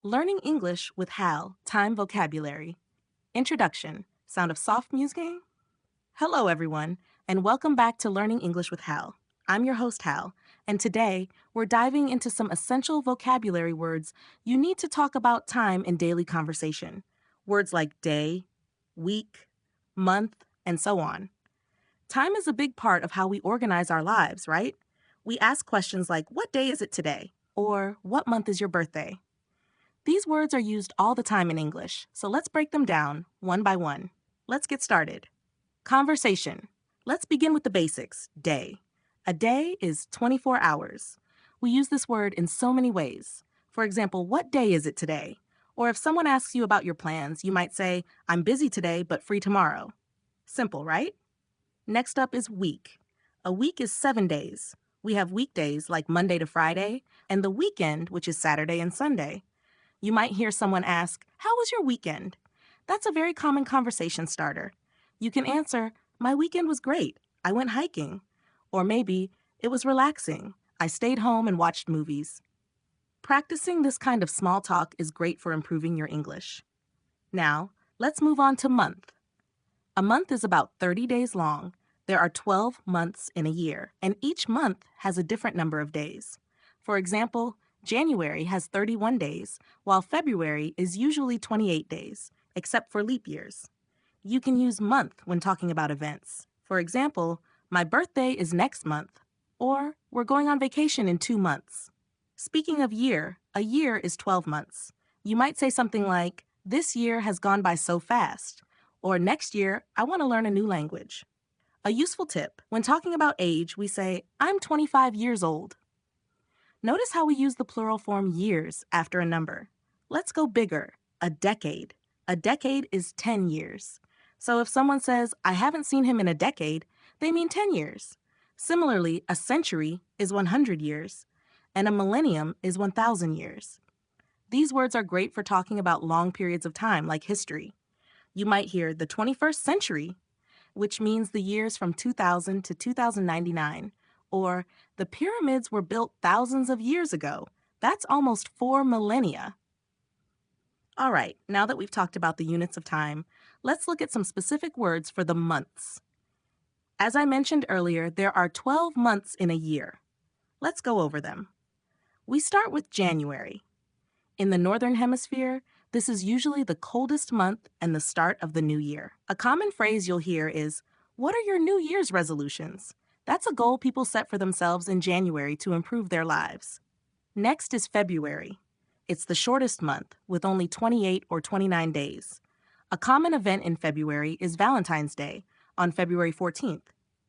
Learning English with Hal, Time Vocabulary. Introduction. Sound of soft music? Hello, everyone, and welcome back to Learning English with Hal. I'm your host, Hal, and today we're diving into some essential vocabulary words you need to talk about time in daily conversation. Words like day, week, month, and so on. Time is a big part of how we organize our lives, right? We ask questions like, what day is it today? Or, what month is your birthday? These words are used all the time in English, so let's break them down one by one. Let's get started. Conversation. Let's begin with the basics. Day. A day is 24 hours. We use this word in so many ways. For example, what day is it today? Or if someone asks you about your plans, you might say, I'm busy today but free tomorrow. Simple, right? Next up is week. A week is 7 days. We have weekdays like Monday to Friday, and the weekend, which is Saturday and Sunday. You might hear someone ask, how was your weekend? That's a very common conversation starter. You can answer, my weekend was great. I went hiking. Or maybe, it was relaxing. I stayed home and watched movies. Practicing this kind of small talk is great for improving your English. Now, let's move on to month. A month is about 30 days long. There are 12 months in a year, and each month has a different number of days. For example, January has 31 days, while February is usually 28 days, except for leap years. You can use month when talking about events. For example, my birthday is next month, or we're going on vacation in 2 months. Speaking of year, a year is 12 months. You might say something like, this year has gone by so fast, or next year, I want to learn a new language. A useful tip, when talking about age, we say, I'm 25 years old. Notice how we use the plural form years after a number. Let's go bigger, a decade. A decade is 10 years. So if someone says, I haven't seen him in a decade, they mean 10 years. Similarly, a century is 100 years, and a millennium is 1,000 years. These words are great for talking about long periods of time, like history. You might hear the 21st century, which means the years from 2000 to 2099. Or, the pyramids were built thousands of years ago. That's almost 4 millennia. All right, now that we've talked about the units of time, let's look at some specific words for the months. As I mentioned earlier, there are 12 months in a year. Let's go over them. We start with January. In the Northern Hemisphere, this is usually the coldest month and the start of the new year. A common phrase you'll hear is, what are your New Year's resolutions? That's a goal people set for themselves in January to improve their lives. Next is February. It's the shortest month, with only 28 or 29 days. A common event in February is Valentine's Day, on February 14th.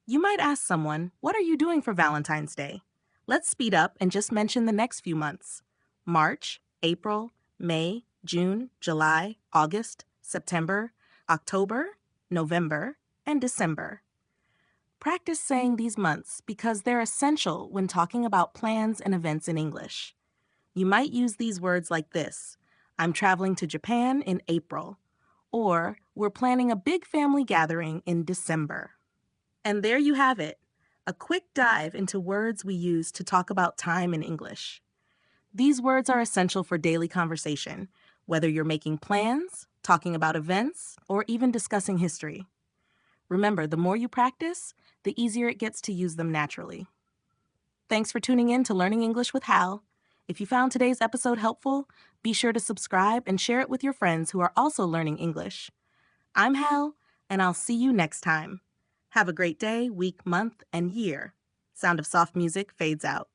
You might ask someone, what are you doing for Valentine's Day? Let's speed up and just mention the next few months. March, April, May, June, July, August, September, October, November, and December. Practice saying these months because they're essential when talking about plans and events in English. You might use these words like this, I'm traveling to Japan in April, or we're planning a big family gathering in December. And there you have it, a quick dive into words we use to talk about time in English. These words are essential for daily conversation, whether you're making plans, talking about events, or even discussing history. Remember, the more you practice, the easier it gets to use them naturally. Thanks for tuning in to Learning English with Hal. If you found today's episode helpful, be sure to subscribe and share it with your friends who are also learning English. I'm Hal, and I'll see you next time. Have a great day, week, month, and year. Sound of soft music fades out.